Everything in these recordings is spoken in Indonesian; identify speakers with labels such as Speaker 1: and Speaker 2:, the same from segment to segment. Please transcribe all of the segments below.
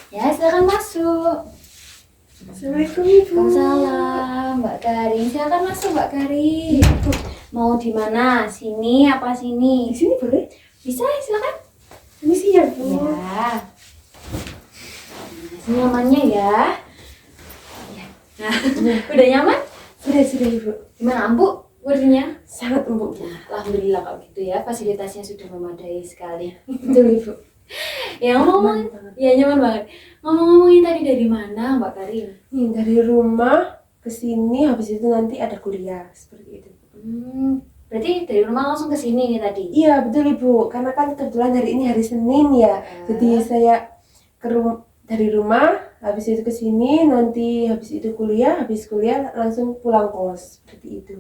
Speaker 1: Ya, silakan masuk.
Speaker 2: Assalamualaikum Ibu.
Speaker 1: Waalaikumsalam, Mbak Karin. Silakan masuk, Mbak Karin. Mau di mana? Sini apa
Speaker 2: Di
Speaker 1: sini?
Speaker 2: sini boleh?
Speaker 1: Bisa, silakan.
Speaker 2: Permisi ya Bu.
Speaker 1: Ya. Nah, senyamannya ya. Ya. Nah, udah nyaman?
Speaker 2: Sudah Ibu.
Speaker 1: Gimana, empuk kursinya?
Speaker 2: Sangat empuk Bu.
Speaker 1: Nah, alhamdulillah kalau gitu ya. Fasilitasnya sudah memadai sekali.
Speaker 2: Betul Ibu.
Speaker 1: Ya, ngomong,
Speaker 2: Nyaman banget.
Speaker 1: ya nyaman banget. Ngomong-ngomongin tadi dari mana, Mbak Karin?
Speaker 2: Nih dari rumah ke sini, habis itu nanti ada kuliah seperti itu.
Speaker 1: Berarti dari rumah langsung ke sini nih tadi?
Speaker 2: Iya betul Ibu, karena kan kebetulan hari ini hari Senin ya. Jadi saya dari rumah, habis itu ke sini, nanti habis itu kuliah, habis kuliah langsung pulang kos seperti itu.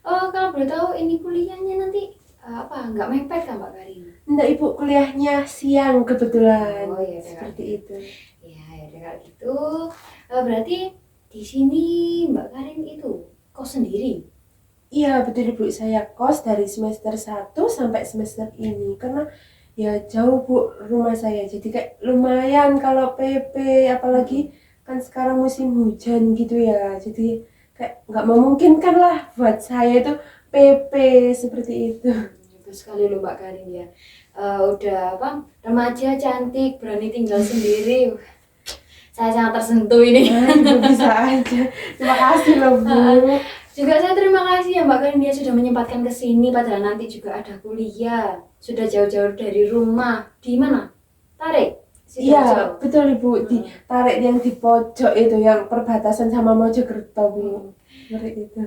Speaker 1: Oh, kalau boleh tahu ini kuliahnya nanti apa? Nggak mepet kan, Mbak Karin?
Speaker 2: Enggak Ibu, kuliahnya siang kebetulan.
Speaker 1: Oh, iya,
Speaker 2: seperti itu.
Speaker 1: Ya, udah kalau gitu. Berarti di sini Mbak Karin itu kos sendiri?
Speaker 2: Iya betul Ibu, saya kos dari semester 1 sampai semester ini karena ya jauh Bu rumah saya, jadi kayak lumayan kalau PP, apalagi kan sekarang musim hujan gitu ya, jadi kayak nggak memungkinkan lah buat saya itu PP seperti itu.
Speaker 1: Betul sekali loh Mbak Karin ya. Udah apa? Remaja cantik, berani tinggal sendiri. Saya sangat tersentuh ini.
Speaker 2: Nah, Ibu bisa aja. Terima kasih loh Bu.
Speaker 1: Juga saya terima kasih ya Mbak Karin dia sudah menyempatkan ke sini padahal nanti juga ada kuliah. Sudah jauh-jauh dari rumah. Di mana? Tarik.
Speaker 2: Iya betul Ibu, ditarik yang di pojok itu yang perbatasan sama Mojokerto Bu. Seperti itu.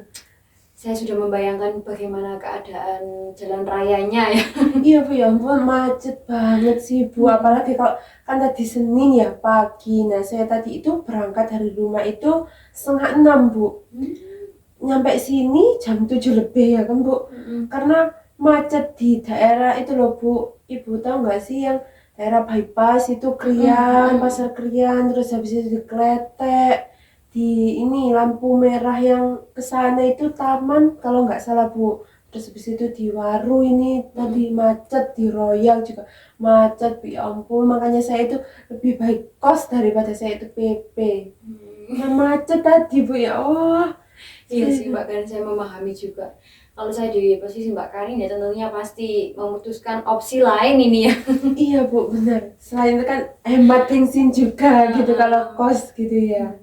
Speaker 1: Saya sudah membayangkan bagaimana keadaan jalan rayanya ya.
Speaker 2: Iya Bu, ya ampun macet banget sih Bu, apalagi kalau kan tadi Senin ya pagi. Nah saya tadi itu berangkat dari rumah itu 5:30 Bu. Nyampe sini jam 7 lebih ya kan Bu. Karena macet di daerah itu loh Bu. Ibu tahu nggak sih yang daerah bypass itu Krian, Pasar Krian, terus habis itu di Kletek, di ini lampu merah yang kesana itu taman kalau nggak salah Bu. Terus habis itu di Waru ini tadi macet, di Royal juga macet, ya ampun, makanya saya itu lebih baik kos daripada saya itu PP. Nah, macet tadi Bu ya Allah.
Speaker 1: Iya sih Mbak Karin, saya memahami juga. Kalau saya di posisi Mbak Karin ya tentunya pasti memutuskan opsi lain ini ya.
Speaker 2: Iya Bu, benar. Selain itu kan hemat bensin juga gitu kalau kos gitu ya.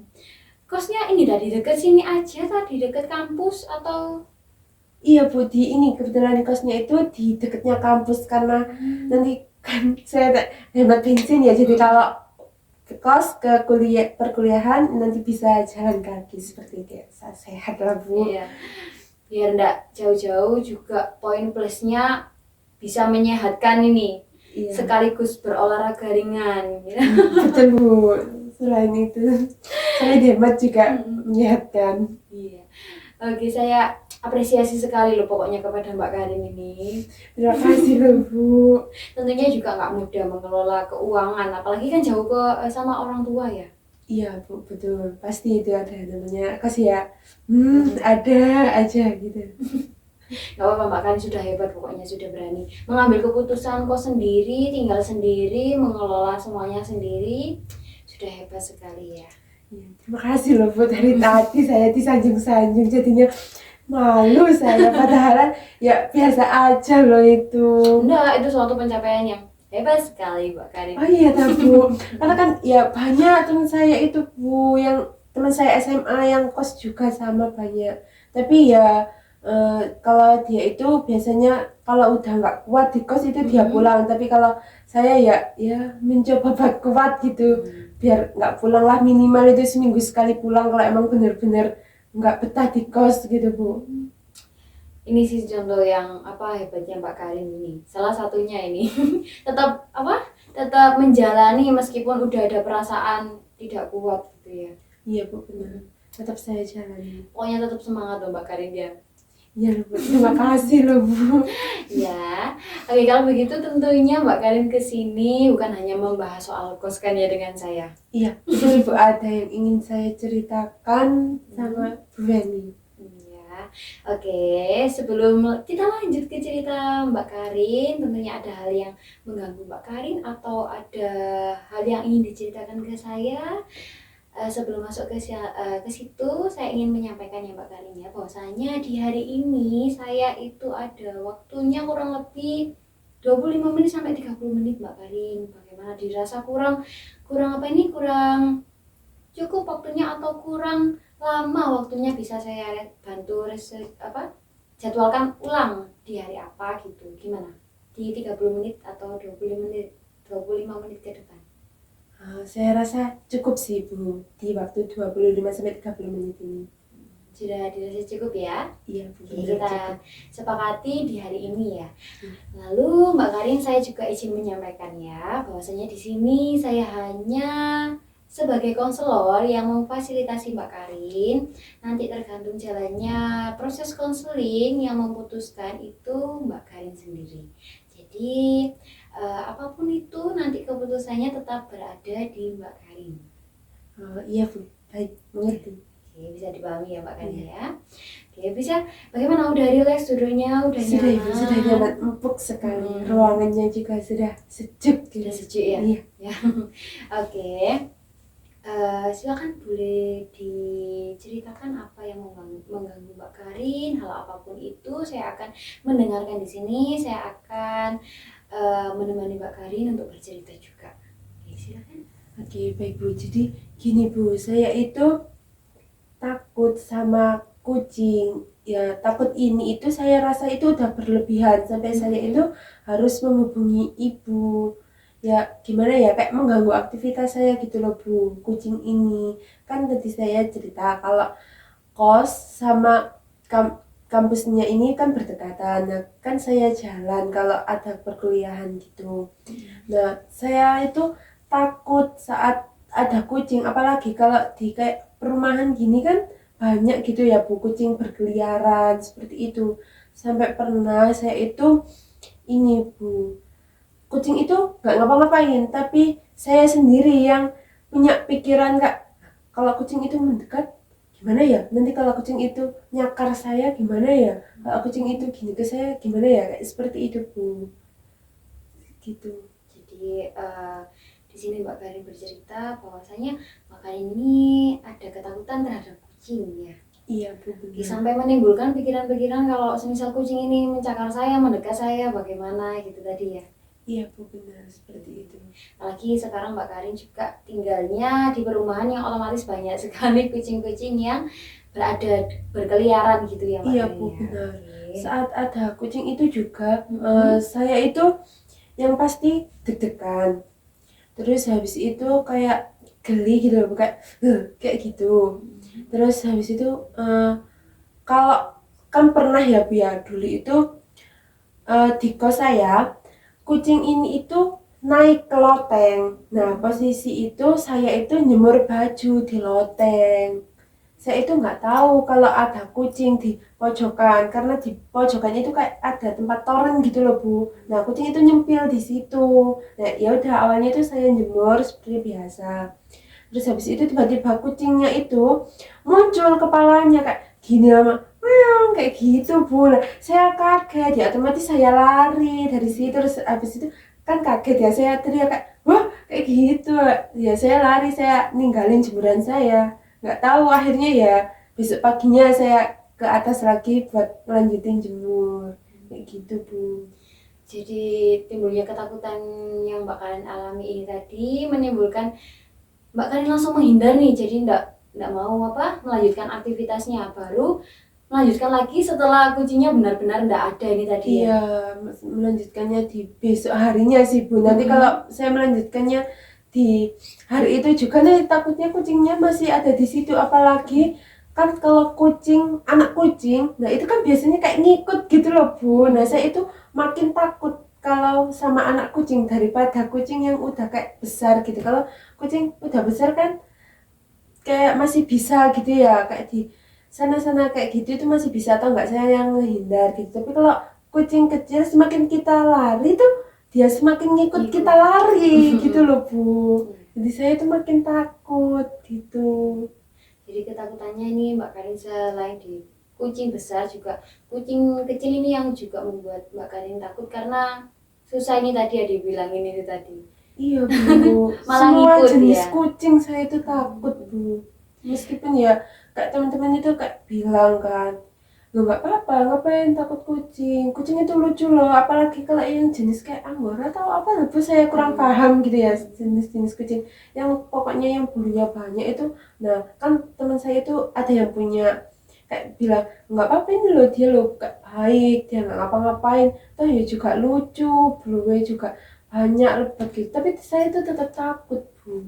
Speaker 1: Kosnya ini tadi deket sini aja, tadi deket kampus atau?
Speaker 2: Iya Bu, di ini kebetulan kosnya itu di dekatnya kampus karena nanti kan saya hemat bensin ya, jadi kalau ke kos ke kuliah perkuliahan nanti bisa jalan kaki seperti itu ya. Sehat lah Bu.
Speaker 1: Iya. Biar enggak jauh-jauh juga poin plusnya bisa menyehatkan ini.
Speaker 2: Iya.
Speaker 1: Sekaligus berolahraga ringan. Ya.
Speaker 2: Betul Bu. Selain itu saya hemat juga menyehatkan.
Speaker 1: Iya. Oke, saya apresiasi sekali loh pokoknya kepada Mbak Karin ini.
Speaker 2: Terima kasih loh Bu.
Speaker 1: Tentunya juga nggak mudah mengelola keuangan, apalagi kan jauh sama orang tua ya.
Speaker 2: Iya Bu, betul. Pasti itu ada namanya kos ya. Ada aja gitu.
Speaker 1: Nggak apa-apa Mbak Karin sudah hebat pokoknya, sudah berani mengambil keputusan kos sendiri, tinggal sendiri, mengelola semuanya sendiri. Sudah hebat sekali ya.
Speaker 2: Ya, terima kasih loh Bu, dari tadi saya disanjung-sanjung jadinya malu saya, padahal ya biasa aja loh itu.
Speaker 1: Enggak, itu suatu pencapaian yang hebat sekali Mbak Karin.
Speaker 2: Oh iya tak Bu, karena kan ya banyak teman saya itu Bu, yang teman saya SMA yang kos juga sama banyak. Tapi ya kalau dia itu biasanya kalau udah nggak kuat di kos itu dia pulang. Tapi kalau saya ya mencoba buat kuat gitu, biar nggak pulang lah, minimal itu seminggu sekali pulang kalau emang bener-bener nggak betah di kos gitu Bu.
Speaker 1: Ini sih contoh yang apa hebatnya Mbak Karin ini. Salah satunya ini tetap apa? Tetap menjalani meskipun udah ada perasaan tidak kuat gitu ya.
Speaker 2: Iya Bu, benar. Tetap saya jalani.
Speaker 1: Pokoknya tetap semangat loh Mbak Karin ya.
Speaker 2: Iya Bu, terima kasih loh Bu.
Speaker 1: Ya, oke kalau begitu tentunya Mbak Karin kesini bukan hanya membahas soal kos kan ya dengan saya.
Speaker 2: Iya, betul Bu, ada yang ingin saya ceritakan sama Bu Reni.
Speaker 1: Ya, Oke, sebelum kita lanjut ke cerita Mbak Karin, tentunya ada hal yang mengganggu Mbak Karin atau ada hal yang ingin diceritakan ke saya. Sebelum masuk ke situ, saya ingin menyampaikan ya Mbak Karin ya, bahwasanya di hari ini saya itu ada waktunya kurang lebih 25 menit sampai 30 menit Mbak Karin. Bagaimana dirasa kurang kurang apa ini kurang cukup waktunya atau kurang lama waktunya bisa saya bantu jadwalkan ulang di hari apa gitu. Gimana? Di 30 menit atau 20 menit, 25 menit ke depan.
Speaker 2: Saya rasa cukup sih Bu, di waktu 25-30 menit ini.
Speaker 1: Sudah dirasa cukup ya?
Speaker 2: Iya Bu,
Speaker 1: Oke,
Speaker 2: benar
Speaker 1: kita
Speaker 2: cukup.
Speaker 1: sepakati di hari ini ya. Lalu Mbak Karin, saya juga izin menyampaikan ya, bahwasanya di sini saya hanya sebagai konselor yang memfasilitasi Mbak Karin. Nanti tergantung jalannya proses konseling, yang memutuskan itu Mbak Karin sendiri. Jadi apapun itu nanti keputusannya tetap berada di Mbak Karin.
Speaker 2: Iya Bu, baik, mengerti.
Speaker 1: Oke, bisa dipahami ya Mbak Karin ya. Oke, bisa. Bagaimana, udah relax duduknya, udah
Speaker 2: Sudah
Speaker 1: nyaman?
Speaker 2: Ibu, sudah nyaman, empuk sekali. Ruangannya juga sudah sejuk.
Speaker 1: Sudah sejuk ya?
Speaker 2: Iya.
Speaker 1: Ya. Oke. Silakan boleh diceritakan apa yang mengganggu Mbak Karin, hal apapun itu saya akan mendengarkan di sini, saya akan menemani Mbak Karin untuk bercerita juga. Oke, silakan.
Speaker 2: Oke, baik Bu. Jadi gini Bu, saya itu takut sama kucing. Ya, takut ini itu saya rasa itu udah berlebihan sampai saya itu harus menghubungi ibu. Ya, gimana ya, kayak mengganggu aktivitas saya gitu loh Bu, kucing ini. Kan tadi saya cerita kalau kos sama kampusnya ini kan berdekatan. Nah, kan saya jalan kalau ada perkuliahan gitu. Nah, saya itu takut saat ada kucing, apalagi kalau di kayak perumahan gini kan banyak gitu ya Bu, kucing berkeliaran seperti itu. Sampai pernah saya itu ini Bu, kucing itu nggak ngapa-ngapain, tapi saya sendiri yang punya pikiran Kak, kalau kucing itu mendekat gimana ya? Nanti kalau kucing itu nyakar saya gimana ya? Kalau kucing itu gini ke saya gimana ya? Kayak seperti itu Bu. Gitu.
Speaker 1: Jadi di sini Mbak Karin bercerita bahwasanya Mbak Karin ini ada ketakutan terhadap kucing ya.
Speaker 2: Iya Bu, benar.
Speaker 1: Sampai menimbulkan pikiran-pikiran kalau semisal kucing ini mencakar saya, mendekat saya, bagaimana gitu tadi ya.
Speaker 2: Iya Bu, benar seperti itu.
Speaker 1: Apalagi sekarang Mbak Karin juga tinggalnya di perumahan yang otomatis banyak sekali kucing-kucing yang berkeliaran gitu ya Mbak
Speaker 2: Iya
Speaker 1: Karin
Speaker 2: Bu,
Speaker 1: ya.
Speaker 2: benar.
Speaker 1: Oke.
Speaker 2: Saat ada kucing itu juga saya itu yang pasti deg-degan. Terus habis itu kayak geli gitu loh, kayak gitu. Terus habis itu kalau kan pernah ya Bu ya, dulu itu di kos saya kucing ini itu naik ke loteng. Nah, posisi itu saya itu nyemur baju di loteng. Saya itu nggak tahu kalau ada kucing di pojokan, karena di pojokan itu kayak ada tempat toren gitu loh Bu. Nah, kucing itu nyempil di situ. Nah, ya udah, awalnya itu saya jemur seperti biasa. Terus habis itu tiba-tiba kucingnya itu muncul kepalanya kayak gini sama meong kayak gitu Bu. Nah, saya kaget ya, otomatis saya lari dari situ. Terus habis itu kan kaget ya, saya teriak kayak wah kayak gitu ya, saya lari, saya ninggalin jemuran saya. Nggak tahu akhirnya ya besok paginya saya ke atas lagi buat melanjutin jemur kayak gitu Bu.
Speaker 1: Jadi timbulnya ketakutan yang Mbak Karin alami ini tadi menimbulkan Mbak Karin langsung menghindar nih, jadi enggak mau melanjutkan aktivitasnya, baru melanjutkan lagi setelah kucingnya benar-benar enggak ada ini tadi ya.
Speaker 2: Iya, melanjutkannya di besok harinya sih Bu. Nanti kalau saya melanjutkannya di hari itu juga nih, takutnya kucingnya masih ada di situ. Apalagi kan kalau kucing, anak kucing, nah itu kan biasanya kayak ngikut gitu loh Bu. Nah, saya itu makin takut kalau sama anak kucing daripada kucing yang udah kayak besar gitu. Kalau kucing udah besar kan kayak masih bisa gitu ya, kayak di sana-sana kayak gitu itu masih bisa, atau enggak saya yang ngehindar gitu. Tapi kalau kucing kecil semakin kita lari tuh dia semakin ngikut kita lari gitu loh Bu. Jadi saya itu makin takut gitu.
Speaker 1: Jadi ketakutannya ini Mbak Karin selain di kucing besar juga kucing kecil ini yang juga membuat Mbak Karin takut karena susah ini tadi ya dibilangin itu tadi.
Speaker 2: Iya Bu,
Speaker 1: Malah
Speaker 2: semua
Speaker 1: ngikut
Speaker 2: jenis
Speaker 1: ya.
Speaker 2: kucing saya itu takut Bu. Meskipun ya kayak teman-teman itu kayak bilang kan, lo nggak apa-apa, ngapain takut kucing? Kucing itu lucu loh, apalagi kalau yang jenis kayak Angora atau apa loh Bu, saya kurang paham gitu ya jenis-jenis kucing. Yang pokoknya yang bulunya banyak itu, nah kan teman saya itu ada yang punya kayak bilang nggak apa-apa ini loh dia loh kayak baik, dia nggak ngapa-ngapain, toh ya juga lucu, bulunya juga banyak lebat gitu, tapi saya itu tetap takut Bu.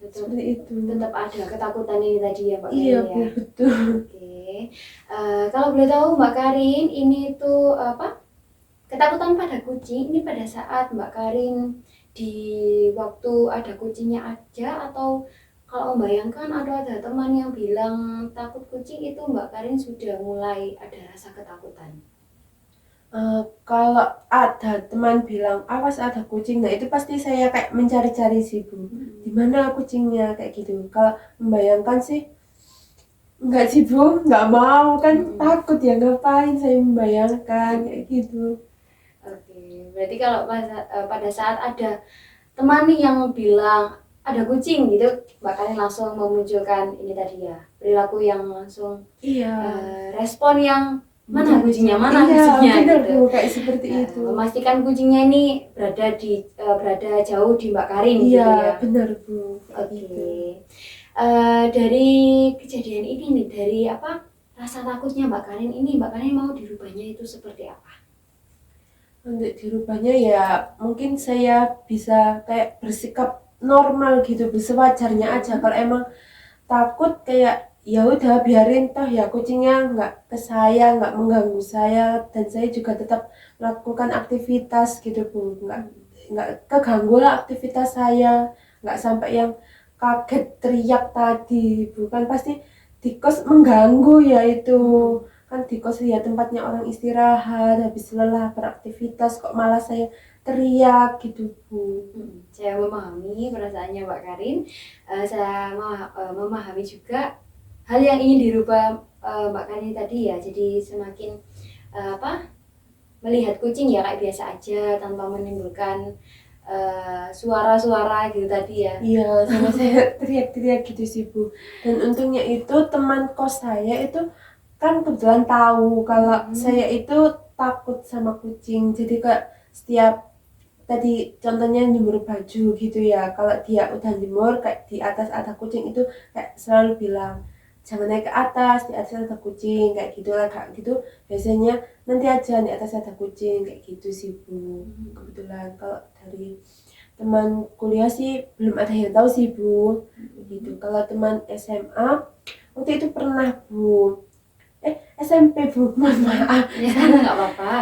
Speaker 1: Tetap
Speaker 2: Seperti itu.
Speaker 1: tetap ada ketakutan ini tadi ya Mbak
Speaker 2: Iya
Speaker 1: Karin
Speaker 2: Bu,
Speaker 1: ya.
Speaker 2: betul.
Speaker 1: Oke. Kalau boleh tahu Mbak Karin ini tuh apa? Ketakutan pada kucing ini pada saat Mbak Karin di waktu ada kucingnya aja atau kalau membayangkan ada teman yang bilang takut kucing itu Mbak Karin sudah mulai ada rasa ketakutan.
Speaker 2: Kalau ada teman bilang awas ada kucing, nah itu pasti saya kayak mencari-cari sih Bu, di mana kucingnya kayak gitu. Kalau membayangkan sih enggak sih Bu, nggak mau kan takut ya, ngapain saya membayangkan kayak gitu.
Speaker 1: Oke, berarti kalau pada saat ada teman nih yang bilang ada kucing gitu, Mbak Karin langsung memunculkan ini tadi ya, perilaku yang langsung
Speaker 2: Iya.
Speaker 1: respon yang mana kucingnya, mana
Speaker 2: Iya,
Speaker 1: kucingnya
Speaker 2: benar
Speaker 1: gitu.
Speaker 2: Bu, kayak seperti itu.
Speaker 1: Memastikan kucingnya ini berada jauh di Mbak Karin gitu
Speaker 2: Iya,
Speaker 1: ya.
Speaker 2: benar Bu, kayak
Speaker 1: Oke.
Speaker 2: gitu.
Speaker 1: Dari kejadian ini nih, dari apa rasa takutnya Mbak Karin ini, Mbak Karin mau dirubahnya itu seperti apa?
Speaker 2: Untuk dirubahnya ya mungkin saya bisa kayak bersikap normal gitu Bu, sewajarnya aja. Kalau emang takut kayak ya udah biarin, toh ya kucingnya nggak ke saya, nggak mengganggu saya, dan saya juga tetap melakukan aktivitas gitu Bu, nggak keganggu lah aktivitas saya, nggak sampai yang kaget teriak tadi Bu, kan pasti di kos mengganggu ya itu. Kan di kos ya tempatnya orang istirahat habis lelah beraktivitas, kok malah saya teriak gitu Bu.
Speaker 1: Saya memahami perasaannya Mbak Karin. Saya memahami juga hal yang ingin dirubah Mbak Karin tadi ya. Jadi semakin apa melihat kucing ya kayak biasa aja tanpa menimbulkan suara-suara gitu tadi ya.
Speaker 2: Iya, sama saya teriak-teriak gitu sih Bu. Dan untungnya itu teman kos saya itu kan kebetulan tahu kalau saya itu takut sama kucing. Jadi kayak setiap tadi contohnya jemur baju gitu ya, kalau dia udah jemur kayak di atas ada kucing itu kayak selalu bilang jangan naik ke atas, di atas ada kucing kayak gitu lah, kayak gitu biasanya nanti aja di atas ada kucing kayak gitu sih Bu. Kebetulan kalau dari teman kuliah sih belum ada yang tahu sih Bu gitu. Kalau teman SMA waktu itu pernah Bu, SMP Bu, mohon maaf.
Speaker 1: Ya nggak apa-apa.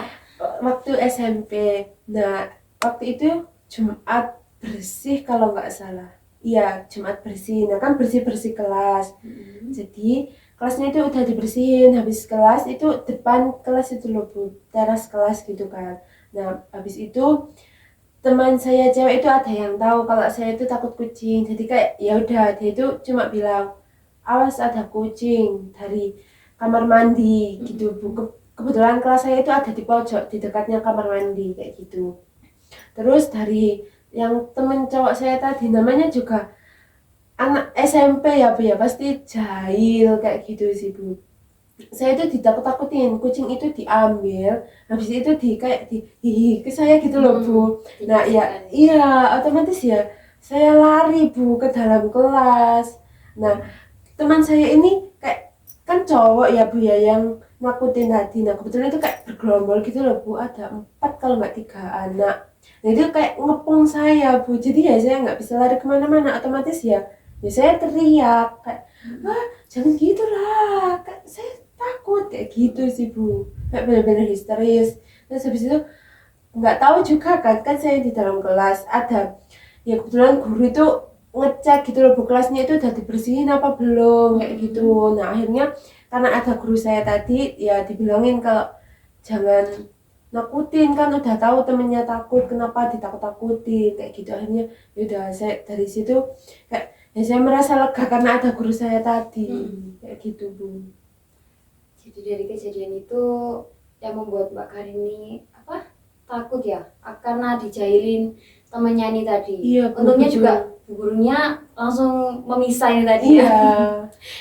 Speaker 2: Waktu SMP, nah waktu itu Jumat bersih kalau nggak salah. Iya, Jumat bersih. Nah kan bersih-bersih kelas. Jadi kelasnya itu udah dibersihin. Habis kelas itu depan kelas itu loh Bu, teras kelas gitu kan. Nah habis itu teman saya cewek itu ada yang tahu kalau saya itu takut kucing. Jadi kayak ya udah dia itu cuma bilang awas ada kucing dari kamar mandi gitu Bu. Kebetulan kelas saya itu ada di pojok di dekatnya kamar mandi kayak gitu. Terus dari yang temen cowok saya tadi namanya juga anak SMP ya Bu ya, pasti jahil kayak gitu sih Bu. Saya itu ditakut-takutin, kucing itu diambil, habis itu kayak di hihi ke saya gitu loh Bu. Nah ya iya otomatis ya saya lari Bu ke dalam kelas. Nah teman saya ini kayak kan cowok ya Bu ya yang nakutin tadi. Nah kebetulan itu kayak bergerombol gitu loh Bu, ada 4 kalau nggak 3 anak. Nah itu kayak ngepung saya Bu, jadi ya saya nggak bisa lari kemana-mana, otomatis ya saya teriak kayak wah jangan gitu lah, kayak saya takut kayak gitu sih Bu, kayak benar-benar histeris. Terus habis itu nggak tahu juga kan saya di dalam kelas ada ya kebetulan guru itu ngecek gitu loh Bu, kelasnya itu udah dibersihin apa belum kayak gitu. Nah akhirnya karena ada guru saya tadi ya dibilangin kalau jangan nakutin, kan udah tahu temennya takut kenapa ditakut-takutin kayak gitu. Akhirnya ya udah saya dari situ kayak ya saya merasa lega karena ada guru saya tadi kayak gitu Bu.
Speaker 1: Jadi dari kejadian itu yang membuat Mbak Karin ini takut ya karena dijailin temennya ini tadi.
Speaker 2: Iya, Bu,
Speaker 1: Untungnya
Speaker 2: betul.
Speaker 1: juga bu gurunya langsung memisah ini tadi
Speaker 2: Iya.
Speaker 1: ya.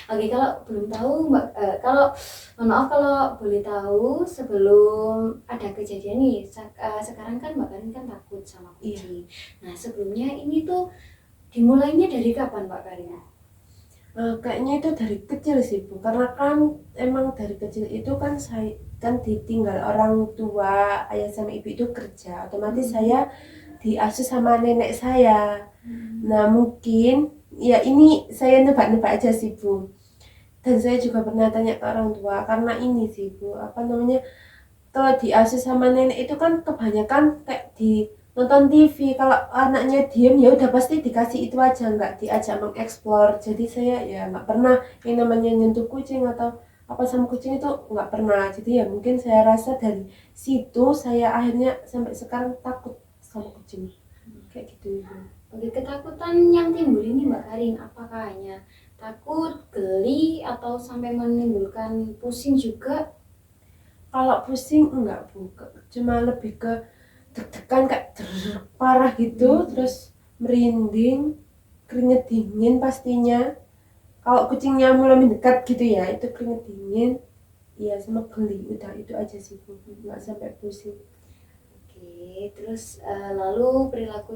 Speaker 1: Oke, kalau belum tahu Mbak, kalau mohon maaf kalau boleh tahu sebelum ada kejadian nih, sekarang kan Mbak Karin kan takut sama kucing. Nah sebelumnya ini tuh dimulainya dari kapan Mbak Karin?
Speaker 2: Kayaknya itu dari kecil sih Bu, karena kan emang dari kecil itu kan saya kan ditinggal orang tua, ayah sama ibu itu kerja, otomatis saya diasuh sama nenek saya. Nah mungkin ya ini saya nebak-nebak aja sih Bu, dan saya juga pernah tanya ke orang tua karena ini sih Bu, apa namanya, kalau diasuh sama nenek itu kan kebanyakan kayak di nonton TV, kalau anaknya diem ya udah pasti dikasih itu aja, nggak diajak mengeksplor. Jadi saya ya nggak pernah yang namanya nyentuh kucing atau apa sama kucing itu nggak pernah. Jadi ya mungkin saya rasa dari situ saya akhirnya sampai sekarang takut sama kucing kayak gitu.
Speaker 1: Oke, ketakutan yang timbul ini Mbak Karin apakah hanya takut, geli, atau sampai menimbulkan pusing juga?
Speaker 2: Kalau pusing enggak Bu, cuma lebih ke deg-degan kayak parah gitu, terus merinding, keringet dingin pastinya. Kalau kucingnya mulai mendekat gitu ya, itu keringet dingin, iya sama geli, udah itu aja sih Bu, nggak sampai pusing.
Speaker 1: Oke, terus lalu perilaku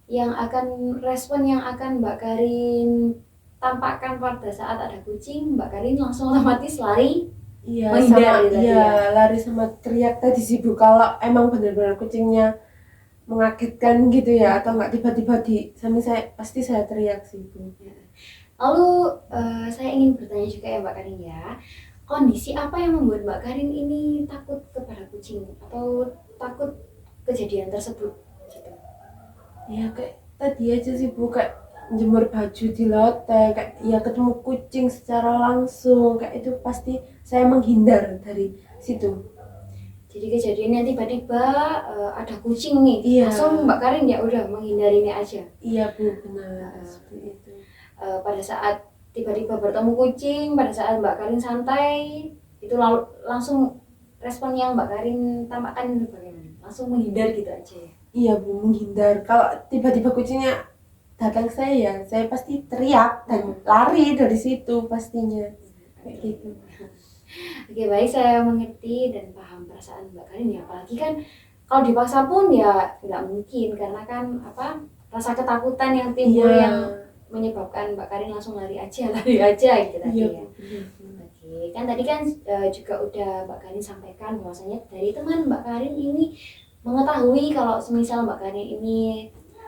Speaker 1: yang akan respon yang akan Mbak Karin tampakkan pada saat ada kucing, Mbak Karin langsung otomatis lari.
Speaker 2: Iya
Speaker 1: Menghindar
Speaker 2: sama,
Speaker 1: ya tadi
Speaker 2: iya
Speaker 1: ya?
Speaker 2: lari sama teriak tadi sih Bu, kalau emang benar-benar kucingnya mengagetkan gitu ya, atau nggak tiba-tiba di samping saya, pasti saya teriak sih Bu.
Speaker 1: Lalu saya ingin bertanya juga ya Mbak Karin ya, kondisi apa yang membuat Mbak Karin ini takut kepada kucing atau takut kejadian tersebut gitu?
Speaker 2: Ya kayak tadi aja sih Bu, kayak jemur baju di loteng, kayak ya ketemu kucing secara langsung, kayak itu pasti saya menghindar dari situ.
Speaker 1: Jadi kejadiannya tiba-tiba ada kucing nih,
Speaker 2: Iya.
Speaker 1: langsung Mbak Karin ya udah menghindarinya aja.
Speaker 2: Iya Bu, benar seperti itu.
Speaker 1: Pada saat tiba-tiba bertemu kucing, pada saat Mbak Karin santai, itu langsung respon yang Mbak Karin tampakkan itu bagaimana? Langsung menghindar gitu aja ya?
Speaker 2: Iya Bu, menghindar. Kalau tiba-tiba kucingnya datang saya pasti teriak dan lari dari situ pastinya. Kayak gitu.
Speaker 1: Oke, baik, saya mengerti dan paham perasaan Mbak Karin ya. Apalagi kan kalau dipaksa pun ya nggak mungkin karena kan rasa ketakutan yang timbul
Speaker 2: Iya.
Speaker 1: yang menyebabkan Mbak Karin langsung lari aja gitu tadi
Speaker 2: Iya
Speaker 1: ya.
Speaker 2: Bu, benar.
Speaker 1: Oke, kan tadi kan juga udah Mbak Karin sampaikan bahwasanya dari teman Mbak Karin ini mengetahui kalau semisal Mbak Karin ini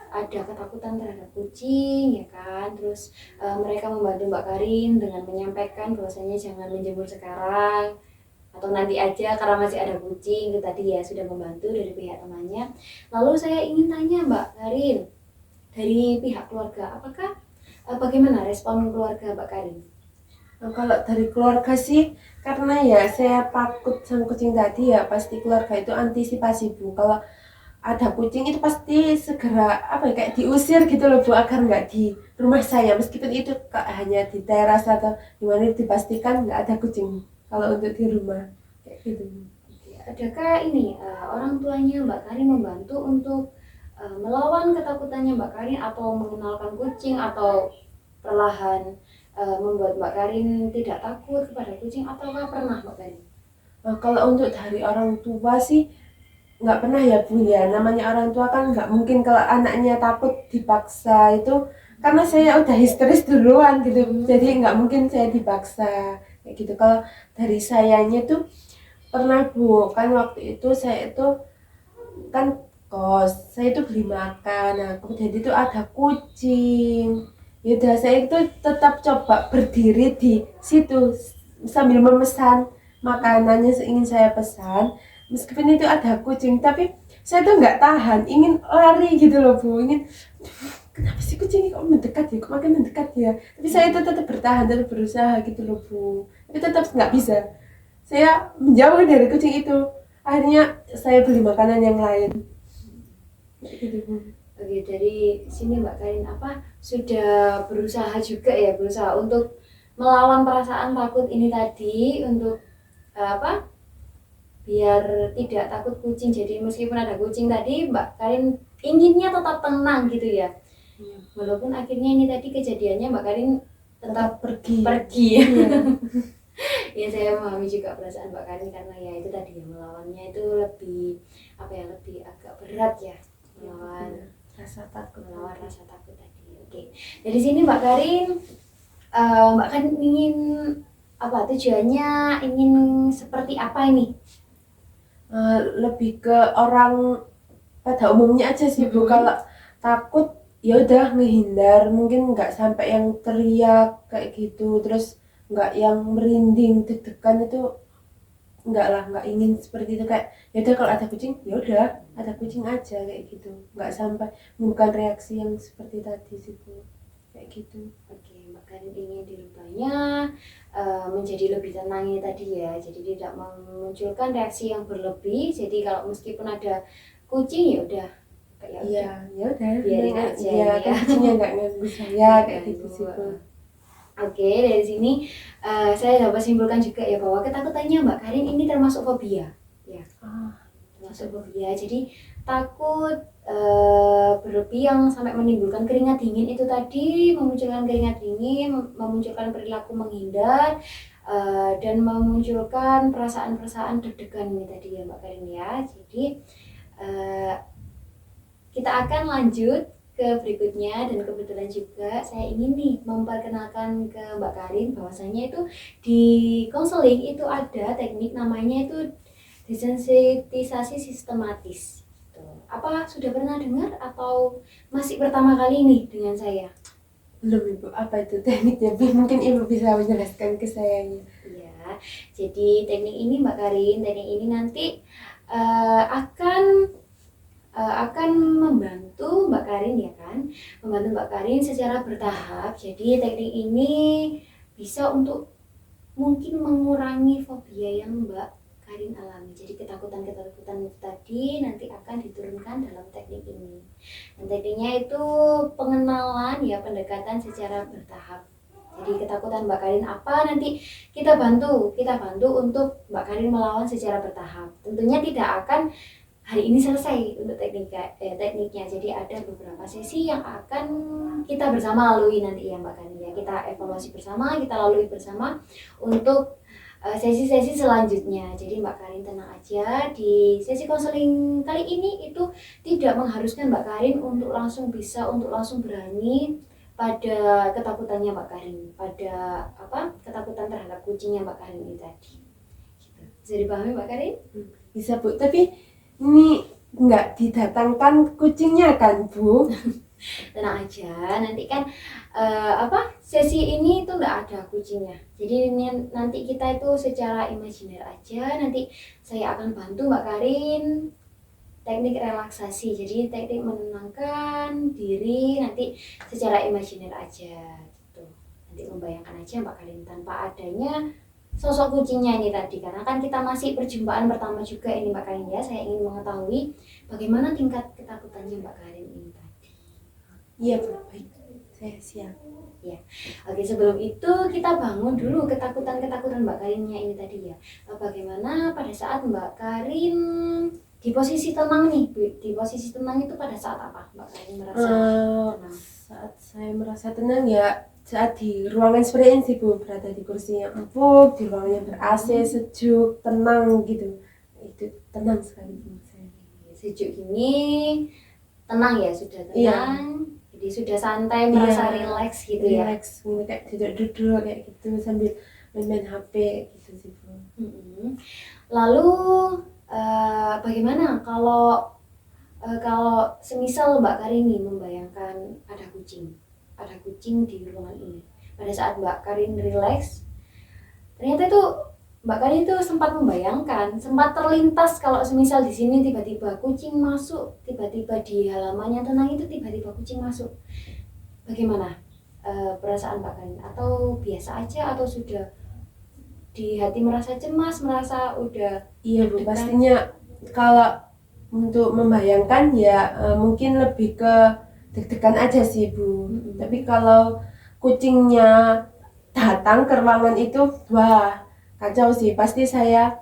Speaker 1: ada ketakutan terhadap kucing ya kan, terus mereka membantu Mbak Karin dengan menyampaikan bahwasanya jangan menjemur sekarang atau nanti aja karena masih ada kucing, itu tadi ya sudah membantu dari pihak temannya. Lalu saya ingin tanya Mbak Karin, dari pihak keluarga apakah bagaimana respon keluarga Mbak Karin?
Speaker 2: Nah, kalau dari keluarga sih, karena ya saya takut sama kucing tadi ya pasti keluarga itu antisipasi Bu. Kalau ada kucing itu pasti segera apa ya, kayak diusir gitu loh Bu, agar nggak di rumah saya, meskipun itu hanya di teras atau dimana dipastikan nggak ada kucing kalau untuk di rumah kayak gitu.
Speaker 1: Adakah ini orang tuanya Mbak Karin membantu untuk melawan ketakutannya Mbak Karin atau mengenalkan kucing atau perlahan membuat Mbak Karin tidak takut kepada kucing, ataukah pernah Mbak Karin?
Speaker 2: Nah, kalau untuk dari orang tua sih nggak pernah ya Bu ya, namanya orang tua kan nggak mungkin kalau anaknya takut dipaksa itu, karena saya udah histeris duluan gitu, jadi nggak mungkin saya dipaksa kayak gitu. Kalau dari sayanya tuh pernah Bu, kan waktu itu saya itu kan kos, saya itu beli makan, nah kemudian itu ada kucing, ya udah saya itu tetap coba berdiri di situ sambil memesan makanannya ingin saya pesan, meskipun itu ada kucing, tapi saya tuh nggak tahan, ingin lari gitu loh Bu, ingin kenapa sih kucing ini kok mendekat ya, kok makin mendekat ya, tapi saya itu tetap bertahan, tetap berusaha gitu loh Bu, tapi tetap nggak bisa, saya menjauh dari kucing itu, akhirnya saya beli makanan yang lain gitu Bu.
Speaker 1: Oke, dari sini Mbak Karin sudah berusaha juga ya, berusaha untuk melawan perasaan takut ini tadi untuk apa? Biar tidak takut kucing. Jadi meskipun ada kucing tadi, Mbak Karin inginnya tetap tenang gitu ya. Walaupun akhirnya ini tadi kejadiannya Mbak Karin tetap
Speaker 2: pergi.
Speaker 1: Iya. Ya saya memahami juga perasaan Mbak Karin karena ya itu tadi ya, melawannya itu lebih apa ya, lebih agak berat ya, melawan
Speaker 2: rasa takut
Speaker 1: tadi. Oke. Dari sini Mbak Karin Mbak Karin ingin apa, tujuannya ingin seperti apa ini?
Speaker 2: Lebih ke orang pada umumnya aja sih Bu. Kalau takut ya udah menghindar, mungkin nggak sampai yang teriak kayak gitu, terus nggak yang merinding deg-degan, itu nggak ingin seperti itu. Kayak ya udah kalau ada kucing ya udah ada kucing aja kayak gitu, nggak sampai menimbulkan reaksi yang seperti tadi sih Bu, kayak gitu.
Speaker 1: Oke, Mbak Karin ingin dirubahnya menjadi lebih tenang ini tadi ya, jadi tidak memunculkan reaksi yang berlebih. Jadi kalau meskipun ada kucing ya udah kayak
Speaker 2: ya udah
Speaker 1: biarin aja
Speaker 2: ya,
Speaker 1: ya.
Speaker 2: kucingnya nggak nganggu saya kayak gitu sih Bu.
Speaker 1: Oke, dari sini saya dapat simpulkan juga ya bahwa ketakutannya Mbak Karin ini termasuk fobia ya. Termasuk fobia. Jadi takut berlebih yang sampai menimbulkan keringat dingin itu tadi, memunculkan keringat dingin, memunculkan perilaku menghindar, dan memunculkan perasaan-perasaan deg-degan ini tadi ya Mbak Karin ya. Jadi kita akan lanjut ke berikutnya, dan kebetulan juga saya ingin nih memperkenalkan ke Mbak Karin bahwasanya itu di konseling itu ada teknik namanya itu desensitisasi sistematis. Apa sudah pernah dengar atau masih pertama kali nih dengan saya?
Speaker 2: Belum Ibu, apa itu tekniknya? Mungkin Ibu bisa menjelaskan ke saya.
Speaker 1: Iya, jadi teknik ini Mbak Karin, teknik ini nanti akan membantu Mbak Karin ya kan, membantu Mbak Karin secara bertahap. Jadi teknik ini bisa untuk mungkin mengurangi fobia yang Mbak Karin alami. Jadi ketakutan-ketakutan itu tadi nanti akan diturunkan dalam teknik ini. Dan tekniknya itu pengenalan ya, pendekatan secara bertahap. Jadi ketakutan Mbak Karin apa, nanti kita bantu untuk Mbak Karin melawan secara bertahap. Tentunya tidak akan hari ini selesai untuk tekniknya. Jadi ada beberapa sesi yang akan kita bersama lalui nanti ya Mbak Karin ya. Kita evaluasi bersama, kita lalui bersama untuk sesi-sesi selanjutnya. Jadi Mbak Karin tenang aja, di sesi konseling kali ini itu tidak mengharuskan Mbak Karin untuk langsung berani pada ketakutannya Mbak Karin, pada ketakutan terhadap kucingnya Mbak Karin ini tadi. Bisa dipahami Mbak Karin?
Speaker 2: Bisa Bu, tapi ini nggak didatangkan kucingnya kan Bu?
Speaker 1: Tenang aja, nanti kan sesi ini tuh nggak ada kucingnya. Jadi nanti kita itu secara imajiner aja. Nanti saya akan bantu Mbak Karin teknik relaksasi. Jadi teknik menenangkan diri nanti secara imajiner aja gitu. Nanti membayangkan aja Mbak Karin tanpa adanya sosok kucingnya ini tadi, karena kan kita masih perjumpaan pertama juga ini Mbak Karin ya. Saya ingin mengetahui bagaimana tingkat ketakutannya Mbak Karin ini tadi.
Speaker 2: Iya Bu, baik, saya siap.
Speaker 1: Ya, oke, sebelum itu kita bangun dulu ketakutan Mbak Karinnya ini tadi ya. Bagaimana pada saat Mbak Karin di posisi tenang nih, di posisi tenang itu pada saat apa Mbak Karin merasa tenang?
Speaker 2: Saat saya merasa tenang ya saat di ruangan seperti ini sih Bu, berada di kursi yang empuk, di ruangan yang ber-AC, sejuk, tenang gitu. Itu tenang sekali Bu saya.
Speaker 1: Sejuk gini, tenang ya, sudah tenang.
Speaker 2: Iya.
Speaker 1: Jadi sudah santai, merasa rileks gitu ya.
Speaker 2: Rileks, kayak duduk-duduk kayak gitu sambil main HP gitu sih Bu.
Speaker 1: Lalu bagaimana kalau semisal Mbak Karin nih membayangkan ada kucing di ruangan ini. Pada saat Mbak Karin rileks, ternyata itu Mbak Karin itu sempat membayangkan, sempat terlintas kalau semisal di sini tiba-tiba kucing masuk, tiba-tiba di halaman yang tenang itu tiba-tiba kucing masuk. Bagaimana perasaan Mbak Karin? Atau biasa aja, atau sudah di hati merasa cemas, merasa udah?
Speaker 2: Iya Bu, pastinya kalau untuk membayangkan ya mungkin lebih ke deg-degan aja sih Bu. Tapi kalau kucingnya datang ke ruangan itu, wah kacau sih, pasti saya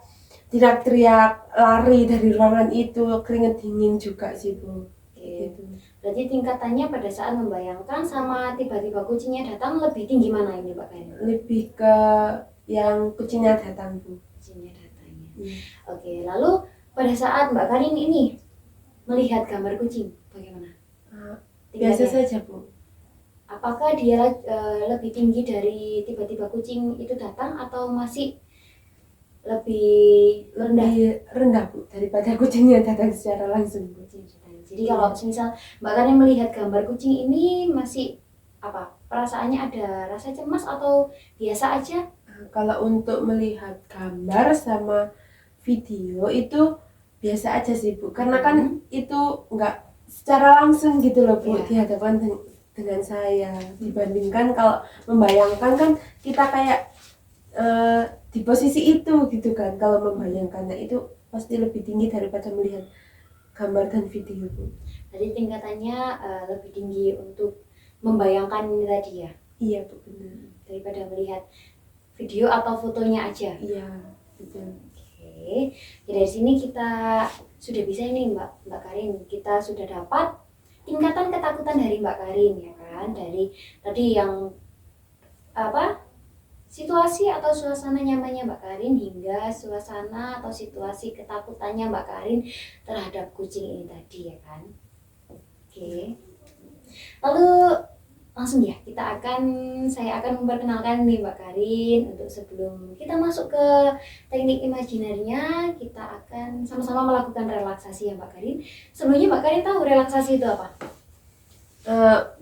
Speaker 2: teriak-teriak lari dari ruangan itu, keringet dingin juga sih Bu.
Speaker 1: Oke.
Speaker 2: Gitu.
Speaker 1: Berarti tingkatannya pada saat membayangkan sama tiba-tiba kucingnya datang lebih tinggi mana ini Mbak Karin?
Speaker 2: Lebih ke yang kucingnya datang Bu.
Speaker 1: Kucingnya datangnya.
Speaker 2: Iya.
Speaker 1: Oke, lalu pada saat Mbak Karin ini melihat gambar kucing, bagaimana?
Speaker 2: Biasa
Speaker 1: Tingkatnya?
Speaker 2: saja Bu.
Speaker 1: Apakah dia lebih tinggi dari tiba-tiba kucing itu datang atau masih lebih rendah?
Speaker 2: Lebih rendah Bu daripada kucingnya datang secara langsung Bu.
Speaker 1: Jadi kalau misal Mbak Karin melihat gambar kucing ini masih apa? Perasaannya ada rasa cemas atau biasa aja?
Speaker 2: Kalau untuk melihat gambar sama video itu biasa aja sih Bu, karena kan itu nggak secara langsung gitu loh Bu,
Speaker 1: Iya.
Speaker 2: di hadapan dengan saya, dibandingkan kalau membayangkan kan kita kayak di posisi itu gitu kan, kalau membayangkannya itu pasti lebih tinggi daripada melihat gambar dan video Bu.
Speaker 1: Jadi tingkatannya lebih tinggi untuk membayangkan ini tadi ya,
Speaker 2: Iya Bu, benar.
Speaker 1: daripada melihat video atau fotonya aja.
Speaker 2: Iya, betul.
Speaker 1: Oke, ya dari sini kita sudah bisa ini Mbak Karin, kita sudah dapat tingkatan ketakutan dari Mbak Karin ya kan, dari tadi yang apa situasi atau suasana nyamannya Mbak Karin hingga suasana atau situasi ketakutannya Mbak Karin terhadap kucing ini tadi ya kan. Oke, lalu langsung ya saya akan memperkenalkan nih Mbak Karin. Untuk sebelum kita masuk ke teknik imajinerinya, kita akan sama-sama melakukan relaksasi ya Mbak Karin. Sebelumnya Mbak Karin tahu relaksasi itu apa?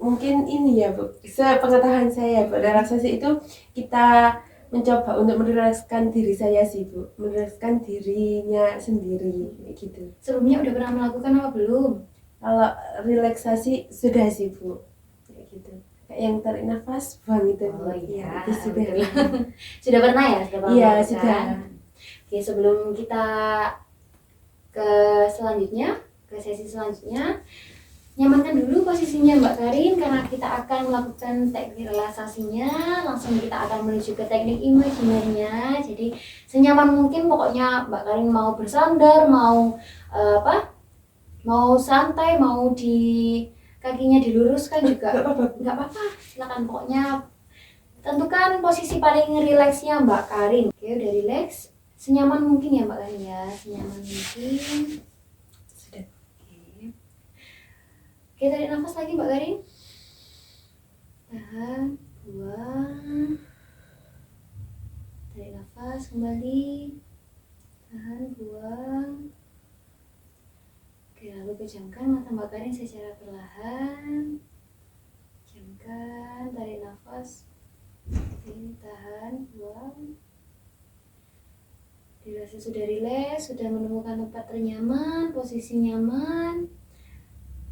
Speaker 2: Mungkin ini ya Bu, sepengetahuan saya Bu, relaksasi itu kita mencoba untuk merilekskan diri saya sih Bu, merilekskan dirinya sendiri gitu.
Speaker 1: Sebelumnya udah pernah melakukan apa belum?
Speaker 2: Kalau relaksasi sudah sih Bu, kayak gitu, kayak yang tarik nafas buang itu Bu.
Speaker 1: Oh iya,
Speaker 2: Itu sudah.
Speaker 1: sudah pernah ya? Sudah pernah
Speaker 2: Iya
Speaker 1: melakukan?
Speaker 2: sudah.
Speaker 1: Oke, sebelum kita ke selanjutnya, ke sesi selanjutnya, nyamankan dulu posisinya Mbak Karin karena kita akan melakukan teknik relaksasinya. Langsung kita akan menuju ke teknik imajinerinya. Jadi senyaman mungkin, pokoknya Mbak Karin mau bersandar, mau mau santai, mau di kakinya diluruskan juga nggak apa-apa, silakan. Pokoknya tentukan posisi paling rileksnya Mbak Karin. Oke, udah rileks, senyaman mungkin ya Mbak Karin ya, senyaman mungkin.
Speaker 2: Sudah.
Speaker 1: Oke, tarik nafas lagi Mbak Karin. Tahan, buang. Tarik nafas kembali. Tahan, buang. Oke, lalu pejamkan mata Mbak Karin secara perlahan. Pejamkan, tarik nafas. Oke, tahan, buang. Dirasa sudah rileks, sudah menemukan tempat ternyaman, posisi nyaman,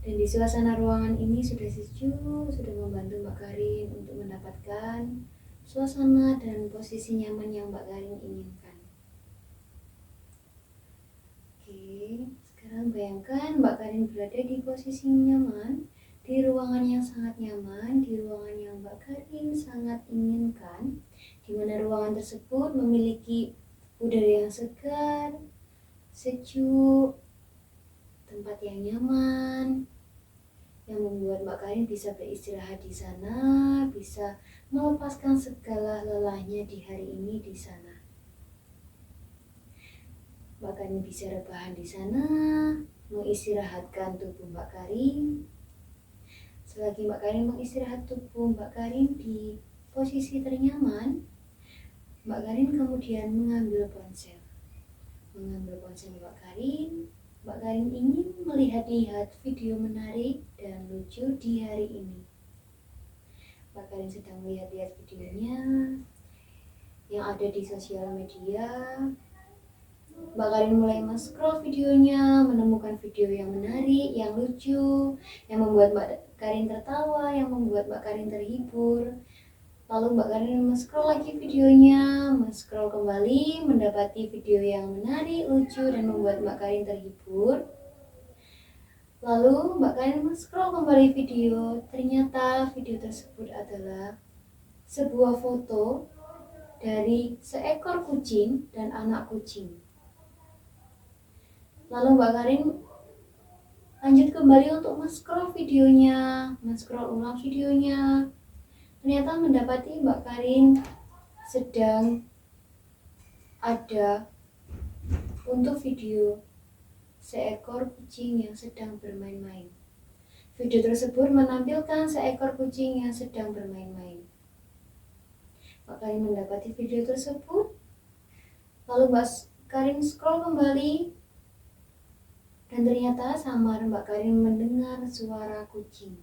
Speaker 1: dan di suasana ruangan ini sudah sejuk, sudah membantu Mbak Karin untuk mendapatkan suasana dan posisi nyaman yang Mbak Karin inginkan. Oke, sekarang bayangkan Mbak Karin berada di posisi nyaman, di ruangan yang sangat nyaman, di ruangan yang Mbak Karin sangat inginkan, di mana ruangan tersebut memiliki udara yang segar, sejuk, tempat yang nyaman, yang membuat Mbak Karin bisa beristirahat di sana, bisa melepaskan segala lelahnya di hari ini di sana. Mbak Karin bisa rebahan di sana, mengistirahatkan tubuh Mbak Karin. Selagi Mbak Karin mengistirahat tubuh Mbak Karin di posisi ternyaman, Mbak Karin kemudian mengambil ponsel Mbak Karin. Mbak Karin ingin melihat-lihat video menarik dan lucu di hari ini. Mbak Karin sedang melihat-lihat videonya yang ada di sosial media. Mbak Karin mulai men-scroll videonya, menemukan video yang menarik, yang lucu, yang membuat Mbak Karin tertawa, yang membuat Mbak Karin terhibur. Lalu Mbak Karin men-scroll lagi videonya, men-scroll kembali, mendapati video yang menarik, lucu, dan membuat Mbak Karin terhibur. Lalu Mbak Karin men-scroll kembali video, ternyata video tersebut adalah sebuah foto dari seekor kucing dan anak kucing. Lalu Mbak Karin lanjut kembali untuk men-scroll videonya, men-scroll ulang videonya. Ternyata mendapati Mbak Karin sedang ada untuk video seekor kucing yang sedang bermain-main. Video tersebut menampilkan seekor kucing yang sedang bermain-main. Mbak Karin mendapati video tersebut, lalu Mbak Karin scroll kembali, dan ternyata samar Mbak Karin mendengar suara kucing.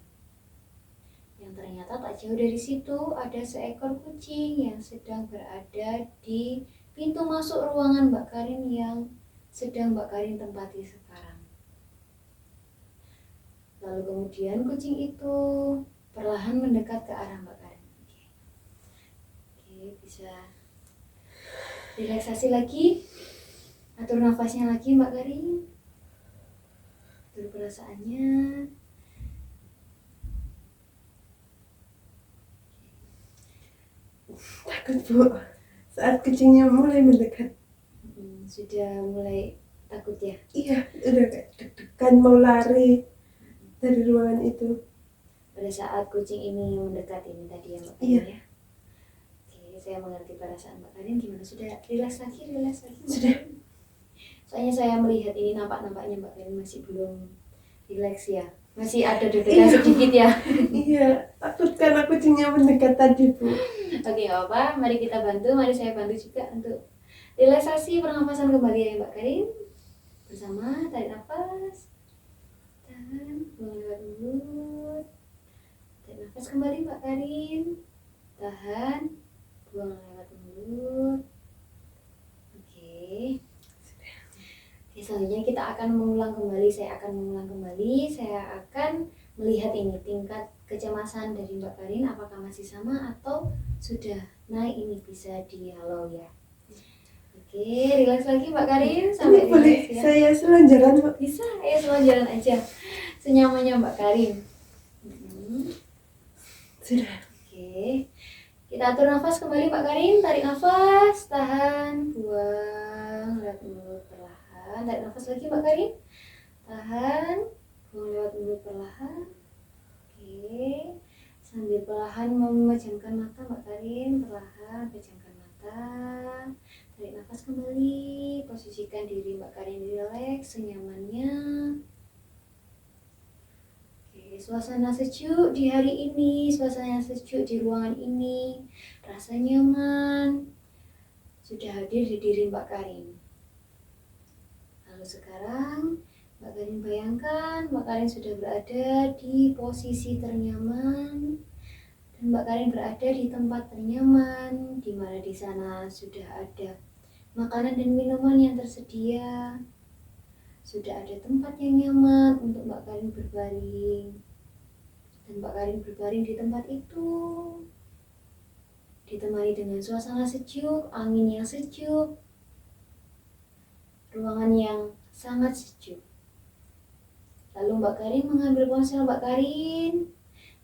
Speaker 1: Yang ternyata tak jauh dari situ ada seekor kucing yang sedang berada di pintu masuk ruangan Mbak Karin yang sedang Mbak Karin tempati sekarang. Lalu kemudian kucing itu perlahan mendekat ke arah Mbak Karin. Oke, bisa relaksasi lagi, atur nafasnya lagi Mbak Karin, atur perasaannya.
Speaker 2: Takut Bu, saat kucingnya mulai mendekat.
Speaker 1: Sudah mulai takut ya?
Speaker 2: Iya, udah kayak deg-degan mau lari dari ruangan itu.
Speaker 1: Pada saat kucing ini mendekat ini tadi ya Mbak Karin
Speaker 2: Iya.
Speaker 1: ya? Saya mengerti perasaan Mbak Karin. Gimana, sudah rileks lagi Mbak
Speaker 2: Sudah.
Speaker 1: Karin? Soalnya saya melihat ini nampaknya Mbak Karin masih belum rileks ya, masih ada deg-degan sedikit ya.
Speaker 2: Iya, takut karena kucingnya mendekat tadi Bu.
Speaker 1: Oke, gak apa, mari kita bantu, mari saya bantu juga untuk relaksasi pernapasan kembali ya Mbak Karin. Bersama, tarik nafas, tahan, buang lewat mulut, tarik nafas kembali Mbak Karin, tahan, buang lewat mulut. Oke, selanjutnya kita akan mengulang kembali. Saya akan melihat ini tingkat kecemasan dari Mbak Karin apakah masih sama atau sudah naik. Ini bisa dihalau ya. Oke, rileks lagi Mbak Karin sampai
Speaker 2: Ini boleh
Speaker 1: rileks ya.
Speaker 2: saya selanjaran Bu?
Speaker 1: Bisa, ayo selanjutnya aja senyamannya Mbak Karin.
Speaker 2: Sudah.
Speaker 1: Oke, kita atur nafas kembali Mbak Karin. Tarik nafas, tahan, buang lewat mulut perlahan. Tarik nafas lagi Mbak Karin, tahan, buang lewat mulut perlahan. Oke, sambil perlahan memejamkan mata Mbak Karin, perlahan pejamkan mata. Tarik nafas kembali, posisikan diri Mbak Karin rileks senyamannya. Suasana sejuk di hari ini, suasana sejuk di ruangan ini, rasa nyaman sudah hadir di diri Mbak Karin. Lalu sekarang Mbak Karin bayangkan Mbak Karin sudah berada di posisi ternyaman, dan Mbak Karin berada di tempat ternyaman, di mana di sana sudah ada makanan dan minuman yang tersedia, sudah ada tempat yang nyaman untuk Mbak Karin berbaring. Dan Mbak Karin berbaring di tempat itu, ditemani dengan suasana sejuk, angin yang sejuk, ruangan yang sangat sejuk. Lalu Mbak Karin mengambil ponsel Mbak Karin.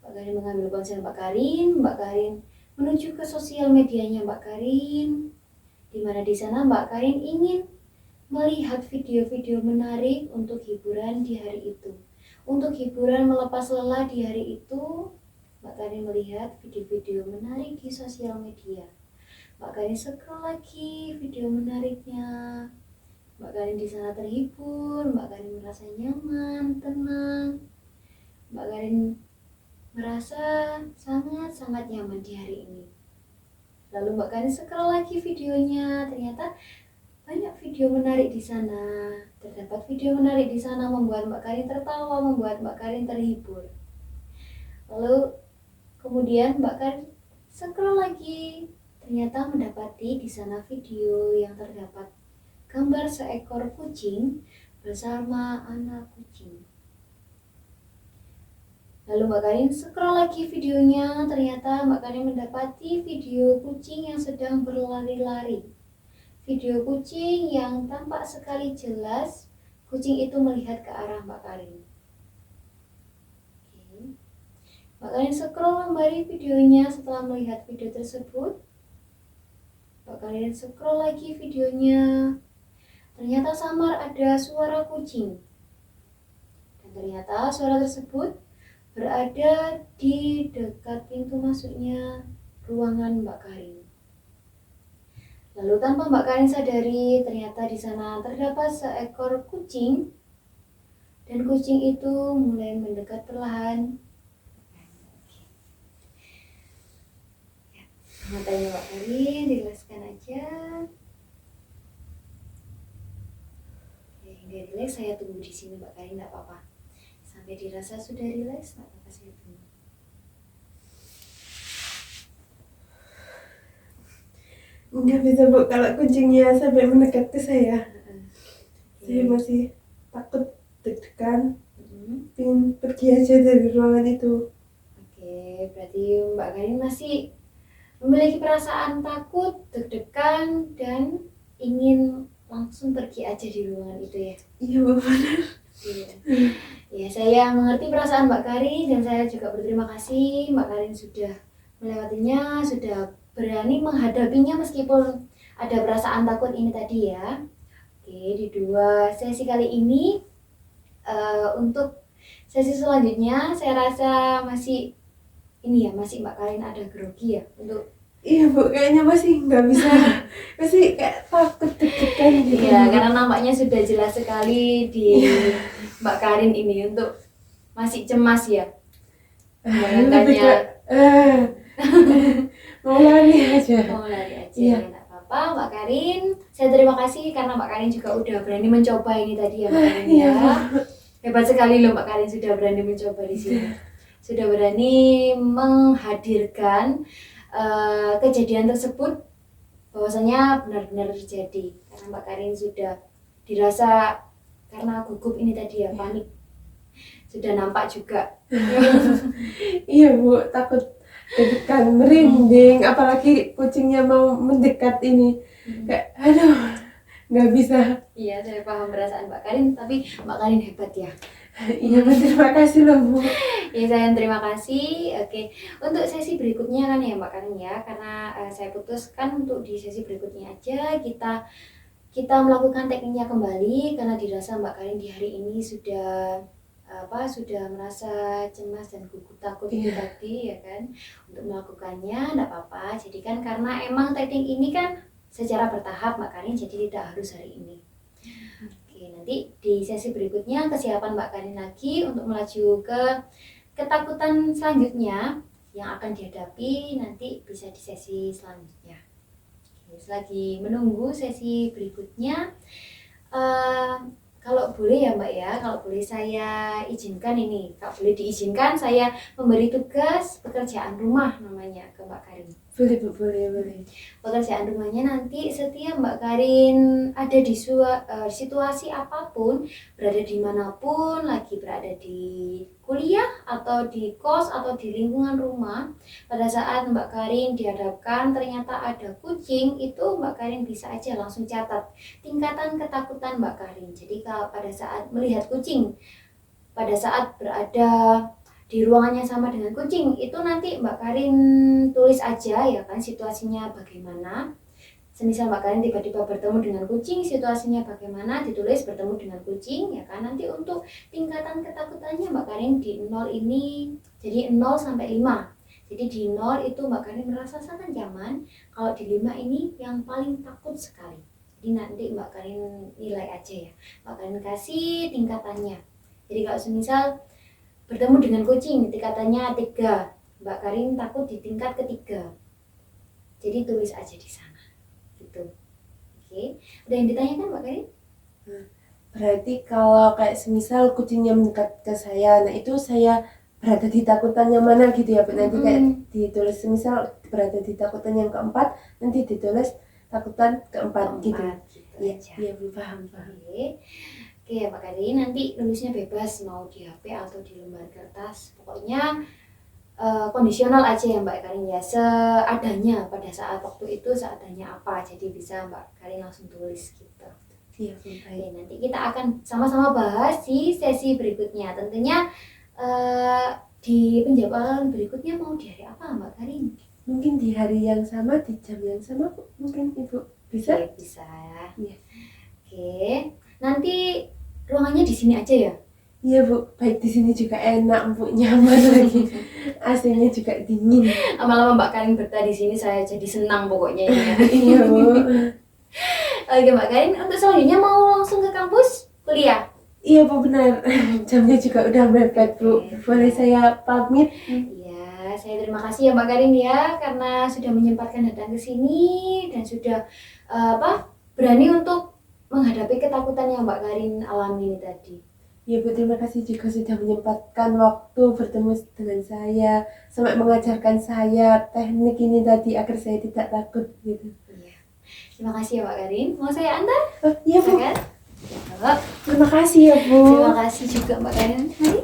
Speaker 1: Mbak Karin menuju ke sosial medianya Mbak Karin, di mana di sana Mbak Karin ingin melihat video-video menarik untuk hiburan di hari itu. Untuk hiburan melepas lelah di hari itu, Mbak Karin melihat video-video menarik di sosial media. Mbak Karin scroll lagi video menariknya. Mbak Karin di sana terhibur, Mbak Karin merasa nyaman, tenang. Mbak Karin merasa sangat-sangat nyaman di hari ini. Lalu Mbak Karin scroll lagi videonya, ternyata banyak video menarik di sana. Terdapat video menarik di sana membuat Mbak Karin tertawa, membuat Mbak Karin terhibur. Lalu kemudian Mbak Karin scroll lagi, ternyata mendapati di sana video yang terdapat gambar seekor kucing bersama anak kucing. Lalu Mbak Karin scroll lagi videonya, ternyata Mbak Karin mendapati video kucing yang sedang berlari-lari. Video kucing yang tampak sekali jelas, kucing itu melihat ke arah Mbak Karin. Mbak Karin scroll kembali videonya. Setelah melihat video tersebut, Mbak Karin scroll lagi videonya. Ternyata samar ada suara kucing. Dan ternyata suara tersebut berada di dekat pintu masuknya ruangan Mbak Karin. Lalu tanpa Mbak Karin sadari, ternyata di sana terdapat seekor kucing. Dan kucing itu mulai mendekat perlahan. Matanya Mbak Karin dijelaskan aja. Oke, hingga rileks saya tunggu di sini Mbak Karin, nggak apa-apa. Sampai dirasa sudah rileks, nggak apa-apa, saya tunggu.
Speaker 2: Nggak bisa Bu kalau kucingnya sampai mendekat ke saya. Saya masih takut, deg-degan, pengen pergi aja dari ruangan itu.
Speaker 1: Oke, berarti Mbak Karin masih memiliki perasaan takut, deg-degan, dan ingin langsung pergi aja di ruangan itu ya?
Speaker 2: Iya Bu, benar.
Speaker 1: Iya. Ya, saya mengerti perasaan Mbak Karin dan saya juga berterima kasih Mbak Karin sudah melewatinya, sudah berani menghadapinya meskipun ada perasaan takut ini tadi ya. Oke, di 2 sesi kali ini untuk sesi selanjutnya saya rasa masih ini ya, masih Mbak Karin ada grogi ya untuk
Speaker 2: Iya Bu, kayaknya masih nggak bisa, masih kayak takut, deg-degan gitu.
Speaker 1: ya, karena nampaknya sudah jelas sekali di Mbak Karin ini untuk masih cemas ya.
Speaker 2: Lebih ke mau lari aja.
Speaker 1: Mau lari aja,
Speaker 2: Iya.
Speaker 1: ya, nggak apa-apa Mbak Karin. Saya terima kasih karena Mbak Karin juga udah berani mencoba ini tadi ya Mbak Karin ya. Hebat sekali loh Mbak Karin sudah berani mencoba di sini. Sudah berani menghadirkan kejadian tersebut bahwasanya benar-benar terjadi. Karena Mbak Karin sudah dirasa karena gugup ini tadi ya, panik. Sudah nampak juga.
Speaker 2: Iya Bu, takut, deg-degan, merinding, apalagi kucingnya mau mendekat ini. Kayak aduh, nggak bisa.
Speaker 1: Iya, saya paham perasaan Mbak Karin, tapi Mbak Karin hebat ya.
Speaker 2: Iya Bu, terima kasih loh Bu.
Speaker 1: Ya, saya terima kasih. Oke, untuk sesi berikutnya kan ya Mbak Karin ya, karena saya putuskan untuk di sesi berikutnya aja kita melakukan tekniknya kembali karena dirasa Mbak Karin di hari ini sudah merasa cemas dan gugup takut itu tadi ya kan, untuk melakukannya enggak apa-apa. Jadi kan karena emang teknik ini kan secara bertahap Mbak Karin, jadi tidak harus hari ini. Oke, nanti di sesi berikutnya kesiapan Mbak Karin lagi untuk melaju ke ketakutan selanjutnya yang akan dihadapi nanti bisa di sesi selanjutnya. Oke, selagi menunggu sesi berikutnya, kalau boleh ya Mbak ya, kalau boleh saya izinkan ini, kalau boleh diizinkan saya memberi tugas pekerjaan rumah namanya ke Mbak Karin.
Speaker 2: Boleh Bu, boleh.
Speaker 1: Pekerjaan rumahnya nanti setiap Mbak Karin ada di situasi apapun, berada di manapun, lagi berada di kuliah atau di kos atau di lingkungan rumah, pada saat Mbak Karin dihadapkan ternyata ada kucing, itu Mbak Karin bisa aja langsung catat tingkatan ketakutan Mbak Karin. Jadi kalau pada saat melihat kucing, pada saat berada di ruangannya sama dengan kucing, itu nanti Mbak Karin tulis aja ya kan situasinya bagaimana. Semisal Mbak Karin tiba-tiba bertemu dengan kucing, situasinya bagaimana, ditulis bertemu dengan kucing ya kan. Nanti untuk tingkatan ketakutannya Mbak Karin di 0 ini, jadi 0 sampai 5. Jadi di 0 itu Mbak Karin merasa sangat nyaman, kalau di 5 ini yang paling takut sekali. Jadi nanti Mbak Karin nilai aja ya, Mbak Karin kasih tingkatannya. Jadi kalau semisal bertemu dengan kucing, tingkatannya 3, Mbak Karin takut di tingkat ketiga. Jadi tulis aja di sana. Gitu. Oke, ada yang ditanyakan Mbak Karin?
Speaker 2: Berarti kalau kayak semisal kucingnya mendekat ke saya, nah itu saya berada di takutan yang mana gitu ya Bu? Nanti kayak ditulis semisal berada di takutan yang keempat, nanti ditulis takutan keempat gitu. Iya Bu, paham.
Speaker 1: Oke ya Mbak Karin, nanti nulisnya bebas mau di HP atau di lembar kertas, pokoknya kondisional aja ya Mbak Karin ya, seadanya pada saat waktu itu, seadanya apa, jadi bisa Mbak Karin langsung tulis gitu.
Speaker 2: Iya Bu, baik.
Speaker 1: Oke, nanti kita akan sama-sama bahas di sesi berikutnya. Tentunya di penjadwalan berikutnya mau di hari apa Mbak Karin?
Speaker 2: Mungkin di hari yang sama, di jam yang sama, Bu. Mungkin Ibu bisa?
Speaker 1: Oke, bisa.
Speaker 2: Iya.
Speaker 1: Oke, nanti ruangannya di sini aja ya?
Speaker 2: Iya, Bu. Baik, di sini juga enak, Bu. Nyaman lagi. AC-nya juga dingin.
Speaker 1: Lama-lama Mbak Karin betah di sini, saya jadi senang pokoknya ini ya.
Speaker 2: Iya, Bu.
Speaker 1: Oke Mbak Karin, untuk selanjutnya mau langsung ke kampus kuliah?
Speaker 2: Iya, Bu, benar. Jamnya juga udah mepet, Bu. Boleh saya pamit?
Speaker 1: Iya, saya terima kasih ya Mbak Karin ya karena sudah menyempatkan datang ke sini dan sudah berani untuk menghadapi ketakutan yang Mbak Karin alami ini tadi.
Speaker 2: Ya, Bu, terima kasih juga sudah menyempatkan waktu bertemu dengan saya, sampai mengajarkan saya teknik ini tadi agar saya tidak takut gitu.
Speaker 1: Iya. Terima kasih ya Mbak Karin. Mau saya antar?
Speaker 2: Oh, iya, Bu.
Speaker 1: Silakan. Ya,
Speaker 2: Terima kasih ya, Bu.
Speaker 1: terima kasih juga Mbak Karin. Mari.